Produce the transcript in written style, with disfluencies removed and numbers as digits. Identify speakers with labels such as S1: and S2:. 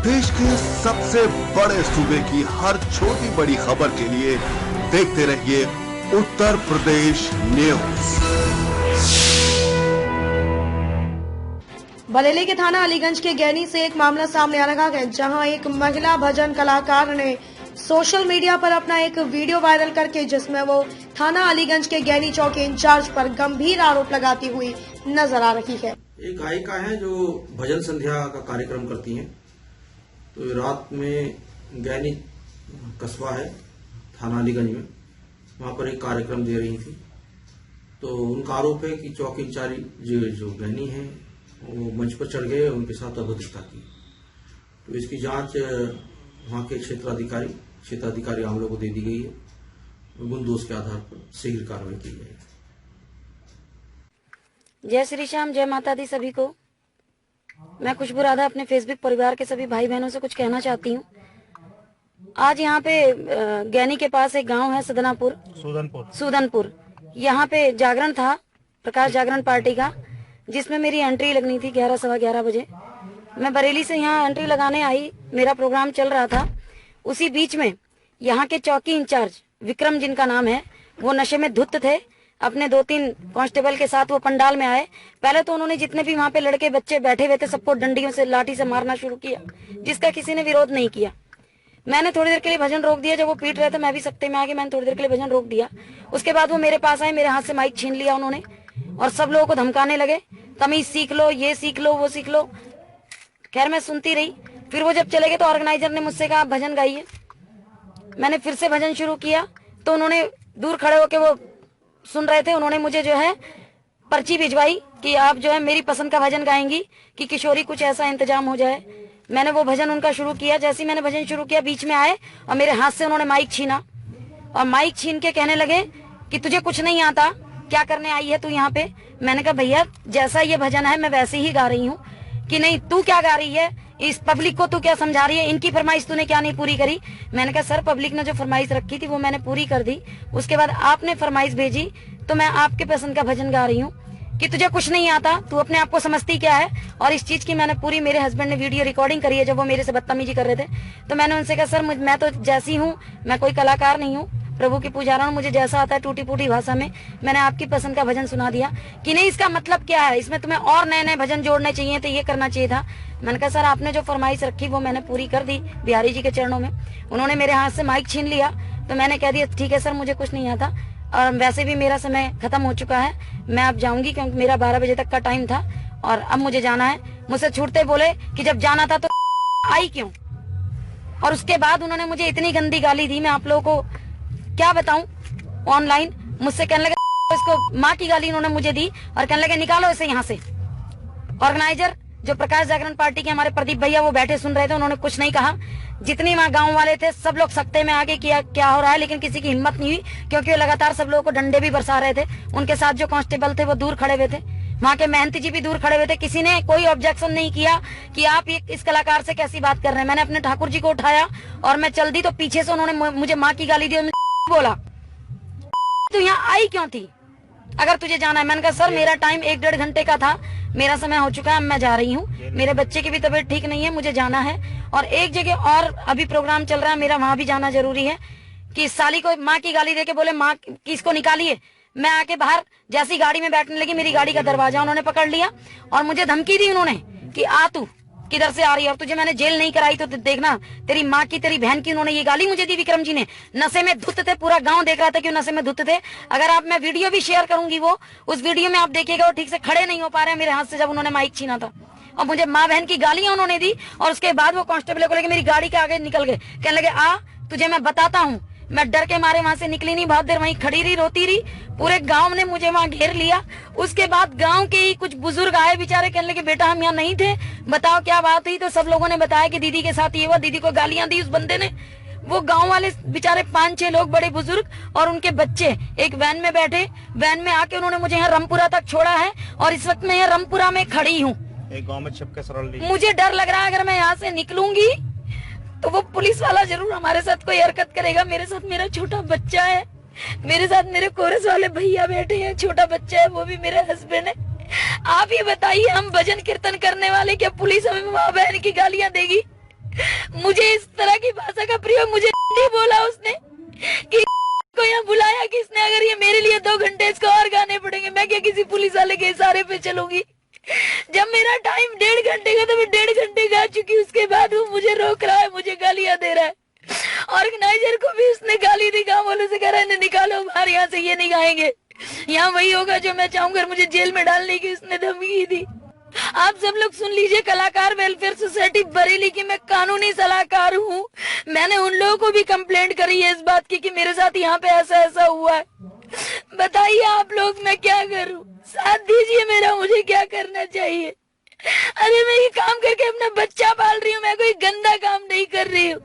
S1: देश के सबसे बड़े सूबे की हर छोटी बड़ी खबर के लिए देखते रहिए उत्तर प्रदेश न्यूज।
S2: बरेली के थाना अलीगंज के गैनी से एक मामला सामने आ रहा है, जहां एक महिला भजन कलाकार ने सोशल मीडिया पर अपना एक वीडियो वायरल करके जिसमें वो थाना अलीगंज के गैनी चौक के इंचार्ज पर गंभीर आरोप लगाती हुई नजर आ रही है।
S3: एक गायिका है जो भजन संध्या का कार्यक्रम करती हैं। तो रात में गैनी कस्बा है थाना अलीगंज में, वहां पर एक कार्यक्रम दे रही थी। तो उनका आरोप है कि चौकी इंचार्ज जो गैनी है वो मंच पर चढ़ गए, उनके साथ अभद्रता की। तो इसकी जांच वहां के क्षेत्राधिकारी आमलों को दे दी गई है। गुण दोष के आधार पर शीघ्र कार्रवाई की जाएगी।
S4: जय श्री श्याम, जय माता दी सभी को। मैं खुशबू राधा अपने फेसबुक परिवार के सभी भाई बहनों से कुछ कहना चाहती हूँ। आज यहाँ पे गैनी के पास एक गांव है सूदनपुर। यहाँ पे जागरण था, प्रकाश जागरण पार्टी का, जिसमें मेरी एंट्री लगनी थी 11 सवा 11 बजे। मैं बरेली से यहाँ एंट्री लगाने आई, मेरा प्रोग्राम चल रहा था। उसी बीच में यहाँ के चौकी इंचार्ज विक्रम जिनका नाम है, वो नशे में धुत थे। अपने 2-3 कांस्टेबल के साथ वो पंडाल में आए। पहले तो उन्होंने जितने भी वहाँ पे लड़के बच्चे बैठे हुए थे सबको डंडियों से लाठी से मारना शुरू किया, जिसका किसी ने विरोध नहीं किया। मैंने थोड़ी देर के लिए भजन रोक दिया। जब वो पीट रहे थे मैं भी सख्ते में आके मैंने थोड़ी देर के लिए भजन रोक दिया। उसके बाद वो मेरे पास आए, मेरे हाथ से माइक छीन लिया उन्होंने और सब लोगों को धमकाने लगे, तमीज सीख लो, ये सीख लो, वो सीख लो। खैर मैं सुनती रही। फिर वो जब चले गए तो ऑर्गेनाइजर ने मुझसे कहा आप भजन गाइए। मैंने फिर से भजन शुरू किया तो उन्होंने दूर खड़े होके वो सुन रहे थे, उन्होंने मुझे जो है पर्ची भिजवाई कि आप जो है मेरी पसंद का भजन गाएंगी कि किशोरी कुछ ऐसा इंतजाम हो जाए। मैंने वो भजन उनका शुरू किया। जैसे ही मैंने भजन शुरू किया बीच में आए और मेरे हाथ से उन्होंने माइक छीना और माइक छीन के कहने लगे कि तुझे कुछ नहीं आता, क्या करने आई है तू यहाँ पे। मैंने कहा भैया जैसा ये भजन है मैं वैसे ही गा रही हूँ। कि नहीं तू क्या गा रही है, इस पब्लिक को तू क्या समझा रही है, इनकी फरमाइश तूने क्या नहीं पूरी करी। मैंने कहा सर पब्लिक ने जो फरमाइश रखी थी वो मैंने पूरी कर दी, उसके बाद आपने फरमाइश भेजी तो मैं आपके पसंद का भजन गा रही हूँ। कि तुझे कुछ नहीं आता, तू अपने आप को समझती क्या है। और इस चीज की मैंने पूरी, मेरे हस्बैंड ने वीडियो रिकॉर्डिंग करी है जब वो मेरे से बदतमीजी कर रहे थे। तो मैंने उनसे कहा सर मैं तो जैसी हूँ, मैं कोई कलाकार नहीं हूँ, प्रभु की पुजारा हूँ, मुझे जैसा आता है टूटी फूटी भाषा में मैंने आपकी पसंद का भजन सुना दिया। कि नहीं इसका मतलब क्या है, इसमें तुम्हें और नए नए भजन जोड़ने चाहिए थे, ये करना चाहिए था। मैंने कहा सर आपने जो फरमाइश रखी वो मैंने पूरी कर दी बिहारी जी के चरणों में। उन्होंने मेरे हाथ से माइक छीन लिया तो मैंने कह दिया ठीक है सर मुझे कुछ नहीं आता और वैसे भी मेरा समय खत्म हो चुका है, मैं अब जाऊंगी क्योंकि मेरा 12 बजे तक का टाइम था और अब मुझे जाना है। मुझसे छूटते बोले कि जब जाना था तो आई क्यों। और उसके बाद उन्होंने मुझे इतनी गंदी गाली दी, मैं आप लोगों को क्या बताऊं। ऑनलाइन मुझसे कहने लगे, इसको माँ की गाली उन्होंने मुझे दी और कहने लगे निकालो इसे यहाँ से। ऑर्गेनाइजर जो प्रकाश जागरण पार्टी के हमारे प्रदीप भैया वो बैठे सुन रहे थे, उन्होंने कुछ नहीं कहा। जितनी वहाँ गांव वाले थे सब लोग सख्ते में आगे किया क्या हो रहा है, लेकिन किसी की हिम्मत नहीं हुई क्योंकि वो लगातार सब लोगों को डंडे भी बरसा रहे थे। उनके साथ जो कांस्टेबल थे वो दूर खड़े हुए थे, वहाँ के मेहनती जी भी दूर खड़े हुए थे। किसी ने कोई ऑब्जेक्शन नहीं किया कि आप इस कलाकार से कैसी बात कर रहे हैं। मैंने अपने ठाकुर जी को उठाया और मैं चल दी तो पीछे से उन्होंने मुझे माँ की गाली दी और बोला तू यहाँ आई क्यों थी अगर तुझे जाना है। मैंने कहा सर मेरा टाइम 1-1.5 घंटे का था, मेरा समय हो चुका है, मैं जा रही हूँ, मेरे बच्चे की भी तबीयत ठीक नहीं है, मुझे जाना है। और एक जगह और अभी प्रोग्राम चल रहा है मेरा, वहां भी जाना जरूरी है। कि इस साली को माँ की गाली देके बोले माँ किसको निकालिए। मैं आके बाहर जैसी गाड़ी में बैठने लगी मेरी गाड़ी का दरवाजा उन्होंने पकड़ लिया और मुझे धमकी दी उन्होंने कि आ तू किधर से आ रही है और तुझे मैंने जेल नहीं कराई तो देखना तेरी माँ की तेरी बहन की। उन्होंने ये गाली मुझे दी विक्रम जी ने। नशे में धुत थे, पूरा गांव देख रहा था कि नशे में धुत थे। अगर आप, मैं वीडियो भी शेयर करूंगी, वो उस वीडियो में आप देखिएगा वो ठीक से खड़े नहीं हो पा रहे हैं मेरे हाथ से जब उन्होंने माइक छीना था। और मुझे माँ बहन की गालियां उन्होंने दी और उसके बाद वो कांस्टेबल को लेकर मेरी गाड़ी के आगे निकल गए। कहने लगे आ तुझे मैं बताता हूँ। मैं डर के मारे वहां से निकली नहीं, बहुत देर वहीं खड़ी रही, रोती रही। पूरे गांव ने मुझे वहां घेर लिया। उसके बाद गांव के ही कुछ बुजुर्ग आए बेचारे, कहने लगे बेटा हम यहाँ नहीं थे, बताओ क्या बात हुई। तो सब लोगों ने बताया कि दीदी के साथ ये हुआ, दीदी को गालियां दी उस बंदे ने। वो गांव वाले बेचारे 5-6 लोग बड़े बुजुर्ग और उनके बच्चे एक वैन में बैठे, वैन में आके उन्होंने मुझे यहाँ रामपुरा तक छोड़ा है और इस वक्त मैं यहाँ रामपुरा में खड़ी हूँ।
S5: गाँव में छिपके सरल
S4: मुझे डर लग रहा है अगर मैं यहाँ से निकलूंगी तो वो पुलिस वाला जरूर हमारे साथ कोई हरकत करेगा। मेरे साथ मेरा छोटा बच्चा है, मेरे साथ मेरे कोरस वाले भैया बैठे हैं, छोटा बच्चा है वो भी मेरा हस्बैंड है। आप ये बताइए हम भजन कीर्तन करने वाले, क्या पुलिस हमें माँ बहन की गालियां देगी? मुझे इस तरह की भाषा का प्रयोग मुझे नहीं बोला उसने कि को यहाँ बुलाया किसने। अगर ये मेरे लिए 2 घंटे इसको और गाने पड़ेंगे, मैं क्या किसी पुलिस वाले के इशारे पे चलूंगी? जब मेरा टाइम 1.5 घंटे का तो मैं 1.5 घंटे गा चुकी, उसके बाद वो मुझे रोक रहा है, मुझे गालियां दे रहा है। ऑर्गेनाइजर को भी उसने गाली दी, गाँव वालों से कह रहा है इन्हें निकालो बाहर यहाँ से, ये नहीं गाएंगे, यहाँ वही होगा जो मैं चाहूंगा, मुझे जेल में डालने की उसने धमकी दी। आप सब लोग सुन लीजिए, कलाकार वेलफेयर सोसाइटी बरेली की मैं कानूनी सलाहकार हूँ। मैंने उन लोगों को भी कंप्लेंट करी है इस बात की कि मेरे साथ यहाँ पे ऐसा ऐसा हुआ है। बताइए आप लोग मैं क्या करूँ, साथ दीजिए मेरा, मुझे क्या करना चाहिए? अरे मैं ये काम करके अपना बच्चा पाल रही हूँ, मैं कोई गंदा काम नहीं कर रही हूँ।